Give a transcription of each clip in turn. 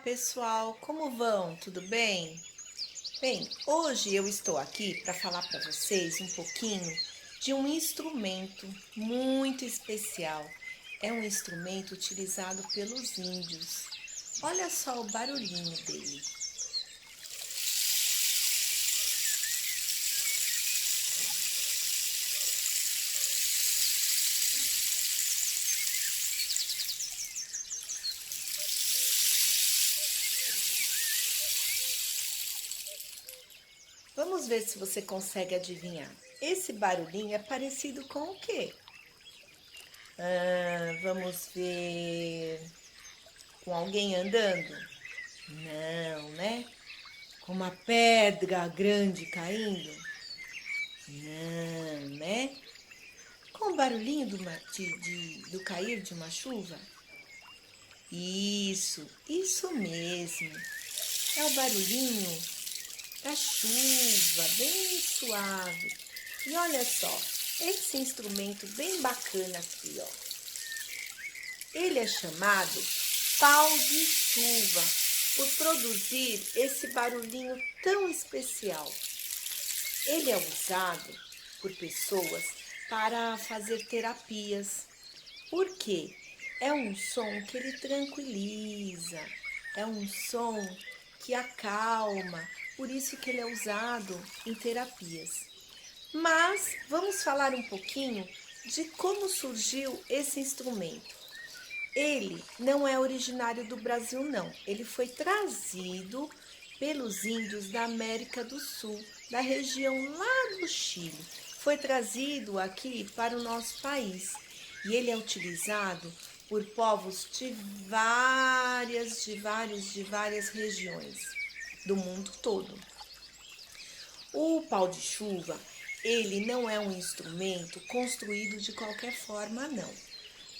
Pessoal, como vão? Tudo bem? Bem, hoje eu estou aqui para falar para vocês um pouquinho de um instrumento muito especial. É um instrumento utilizado pelos índios. Olha só o barulhinho dele. Vamos ver se você consegue adivinhar. Esse barulhinho é parecido com o quê? Vamos ver. Com alguém andando? Não, né? Com uma pedra grande caindo? Não, né? Com o barulhinho do cair de uma chuva? Isso mesmo. É o barulhinho da chuva, bem suave. E olha só, esse instrumento bem bacana aqui, ó. Ele é chamado pau de chuva por produzir esse barulhinho tão especial. Ele é usado por pessoas para fazer terapias. Por quê? É um som que ele tranquiliza, é um som que acalma, por isso que ele é usado em terapias. Mas vamos falar um pouquinho de como surgiu esse instrumento. Ele não é originário do Brasil, não. Ele foi trazido pelos índios da América do Sul, da região lá do Chile. Foi trazido aqui para o nosso país e ele é utilizado por povos de várias regiões do mundo todo. O pau de chuva, ele não é um instrumento construído de qualquer forma, não.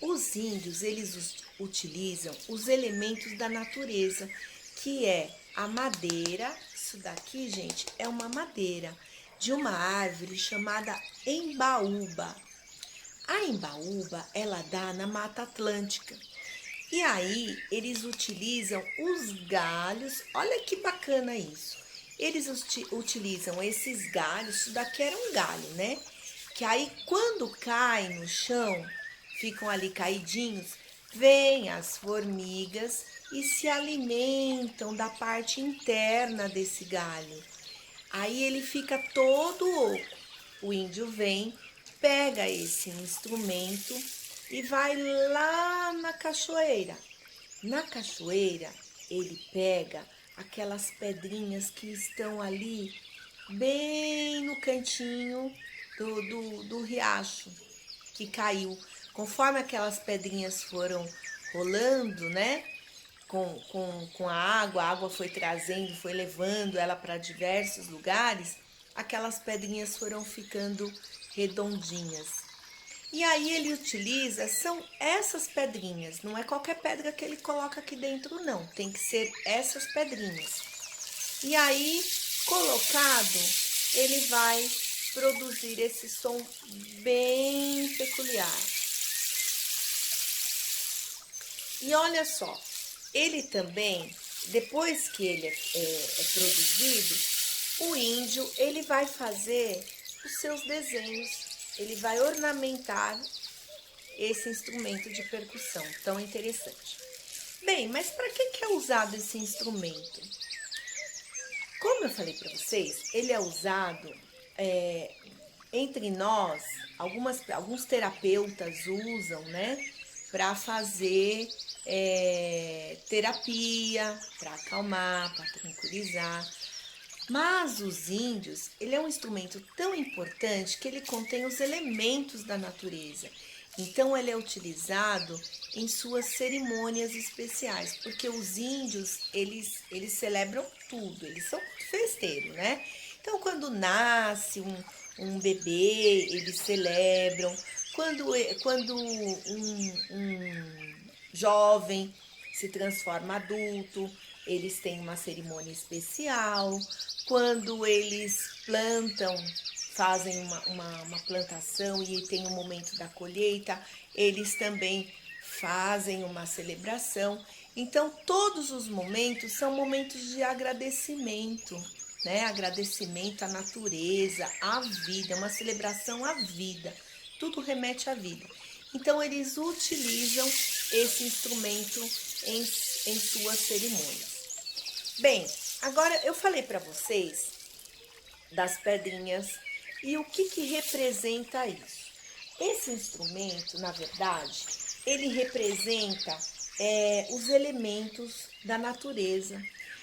Os índios, eles utilizam os elementos da natureza, que é a madeira. Isso daqui, gente, é uma madeira de uma árvore chamada embaúba. A embaúba, ela dá na Mata Atlântica. E aí, eles utilizam os galhos. Olha que bacana isso. Eles utilizam esses galhos. Isso daqui era um galho, né? Que aí, quando cai no chão, ficam ali caidinhos, vêm as formigas e se alimentam da parte interna desse galho. Aí ele fica todo oco. O índio vem, pega esse instrumento e vai lá na cachoeira. Na cachoeira, ele pega aquelas pedrinhas que estão ali bem no cantinho do riacho que caiu. Conforme aquelas pedrinhas foram rolando, né? Com a água foi trazendo, foi levando ela para diversos lugares, aquelas pedrinhas foram ficando redondinhas. E aí ele utiliza, são essas pedrinhas, não é qualquer pedra que ele coloca aqui dentro, não. Tem que ser essas pedrinhas. E aí, colocado, ele vai produzir esse som bem peculiar. E olha só, ele também, depois que ele é produzido, o índio ele vai fazer os seus desenhos, ele vai ornamentar esse instrumento de percussão tão interessante. Bem, mas para que é usado esse instrumento? Como eu falei para vocês, ele é usado entre nós, alguns terapeutas usam, né, para fazer terapia, para acalmar, para tranquilizar. Mas os índios, ele é um instrumento tão importante que ele contém os elementos da natureza. Então ele é utilizado em suas cerimônias especiais, porque os índios, eles celebram tudo, eles são festeiros, né? Então quando nasce um bebê, eles celebram. Quando um jovem se transforma adulto, eles têm uma cerimônia especial. Quando eles plantam, fazem uma plantação e tem o momento da colheita, eles também fazem uma celebração. Então, todos os momentos são momentos de agradecimento, né? Agradecimento à natureza, à vida, uma celebração à vida. Tudo remete à vida. Então, eles utilizam esse instrumento em suas cerimônias. Bem, agora eu falei para vocês das pedrinhas e o que representa isso. Esse instrumento, na verdade, ele representa os elementos da natureza.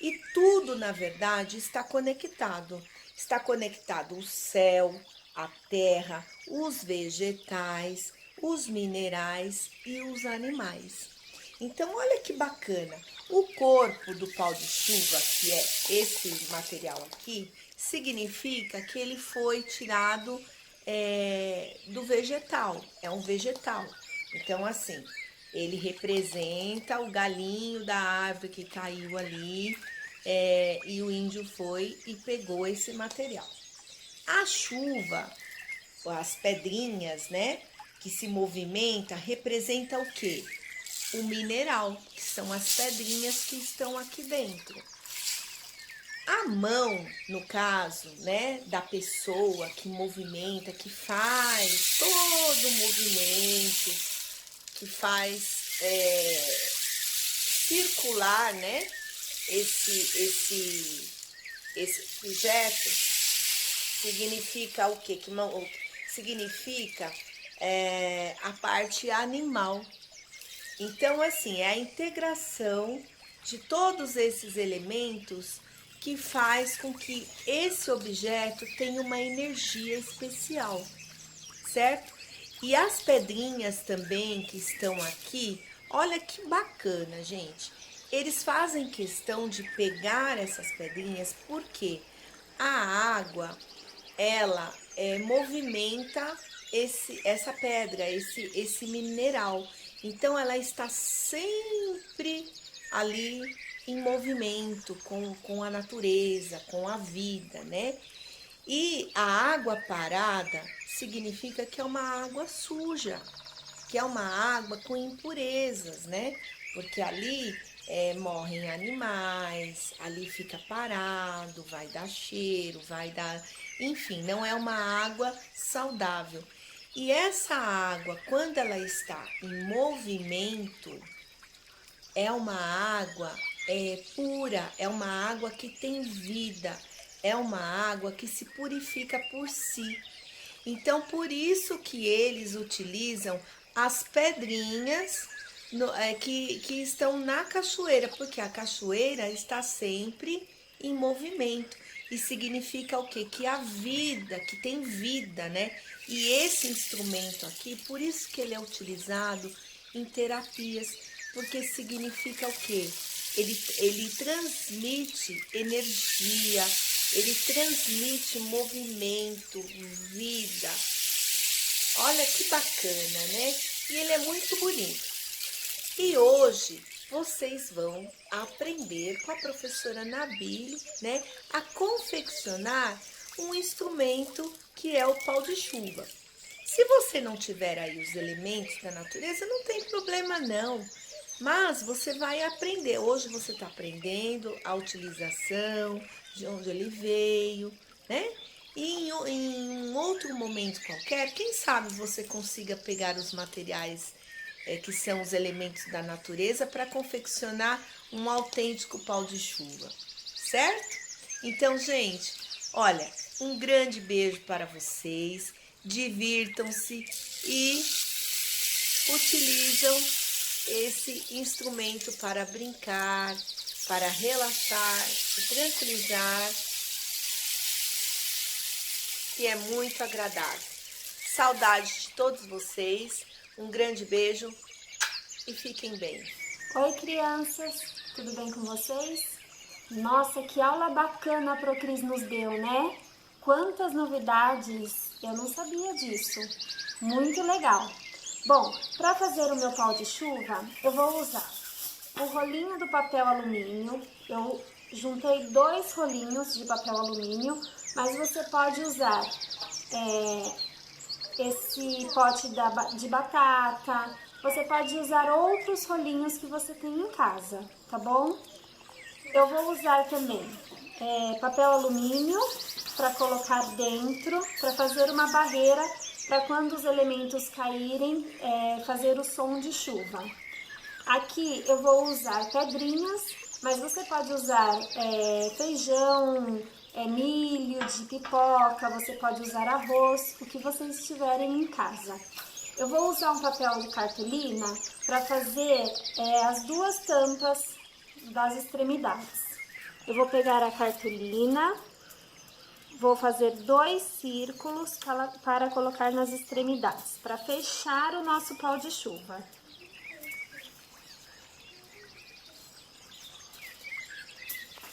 E tudo, na verdade, está conectado. Está conectado o céu, a terra, os vegetais, os minerais e os animais. Então, olha que bacana. O corpo do pau de chuva, que é esse material aqui, significa que ele foi tirado do vegetal. É um vegetal. Então, assim, ele representa o galinho da árvore que caiu ali, e o índio foi e pegou esse material. A chuva, as pedrinhas, né, que se movimenta, representa o quê? O mineral, que são as pedrinhas que estão aqui dentro. A mão, no caso, né, da pessoa que movimenta, que faz todo o movimento, que faz circular, né, esse objeto, significa o quê? Significa a parte animal. Então, assim, é a integração de todos esses elementos que faz com que esse objeto tenha uma energia especial, certo? E as pedrinhas também que estão aqui, olha que bacana, gente. Eles fazem questão de pegar essas pedrinhas porque a água, ela movimenta essa pedra, esse mineral. Então, ela está sempre ali em movimento com a natureza, com a vida, né? E a água parada significa que é uma água suja, que é uma água com impurezas, né? Porque ali morrem animais, ali fica parado, vai dar cheiro, vai dar... Enfim, não é uma água saudável. E essa água, quando ela está em movimento, é uma água pura, é uma água que tem vida, é uma água que se purifica por si. Então, por isso que eles utilizam as pedrinhas que estão na cachoeira, porque a cachoeira está sempre em movimento. E significa o quê? Que a vida, que tem vida, né? E esse instrumento aqui, por isso que ele é utilizado em terapias, porque significa o quê? Ele transmite energia, ele transmite movimento, vida. Olha que bacana, né? E ele é muito bonito. E hoje vocês vão aprender com a professora Nabile, né, a confeccionar um instrumento que é o pau de chuva. Se você não tiver aí os elementos da natureza, não tem problema não. Mas você vai aprender. Hoje você está aprendendo a utilização, de onde ele veio, né? E em um outro momento qualquer, quem sabe você consiga pegar os materiais que são os elementos da natureza para confeccionar um autêntico pau de chuva, certo? Então, gente, olha, um grande beijo para vocês, divirtam-se e utilizam esse instrumento para brincar, para relaxar, se tranquilizar, que é muito agradável. Saudades de todos vocês, um grande beijo e fiquem bem. Oi, crianças, tudo bem com vocês? Nossa, que aula bacana a Procris nos deu, né? Quantas novidades, eu não sabia disso. Muito legal. Bom, para fazer o meu pau de chuva, eu vou usar o rolinho do papel alumínio. Eu juntei 2 rolinhos de papel alumínio, mas você pode usar esse pote de batata, você pode usar outros rolinhos que você tem em casa, tá bom? Eu vou usar também papel alumínio para colocar dentro, para fazer uma barreira para quando os elementos caírem, fazer o som de chuva. Aqui eu vou usar pedrinhas, mas você pode usar feijão, milho de pipoca, você pode usar arroz, o que vocês tiverem em casa. Eu vou usar um papel de cartolina para fazer as duas tampas das extremidades. Eu vou pegar a cartolina, vou fazer 2 círculos para colocar nas extremidades, para fechar o nosso pau de chuva.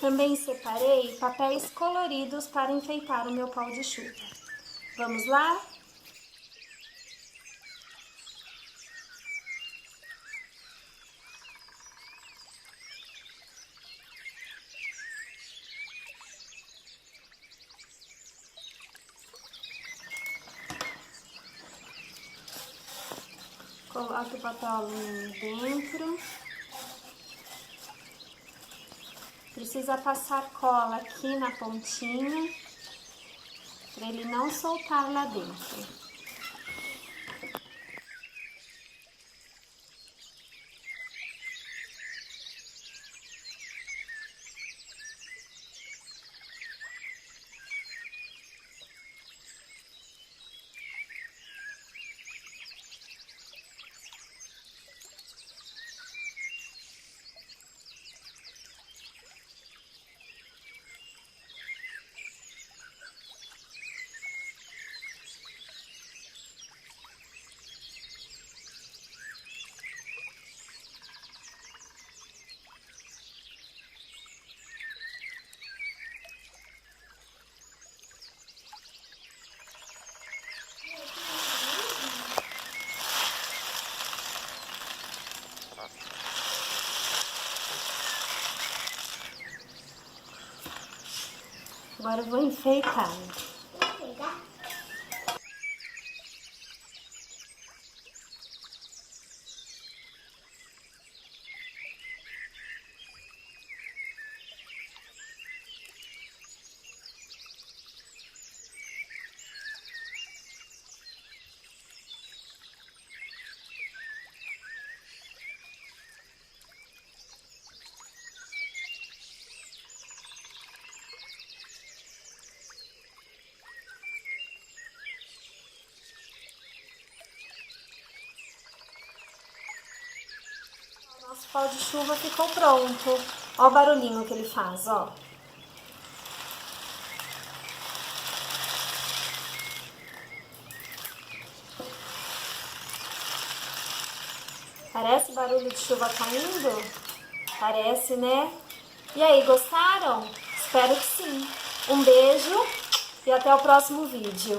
Também separei papéis coloridos para enfeitar o meu pau de chuva. Vamos lá? Coloque o papel alumínio dentro. Precisa passar cola aqui na pontinha, para ele não soltar lá dentro. Agora eu vou enfeitar. Nosso pau de chuva ficou pronto. Ó o barulhinho que ele faz, ó. Parece barulho de chuva caindo? Parece, né? E aí, gostaram? Espero que sim. Um beijo e até o próximo vídeo.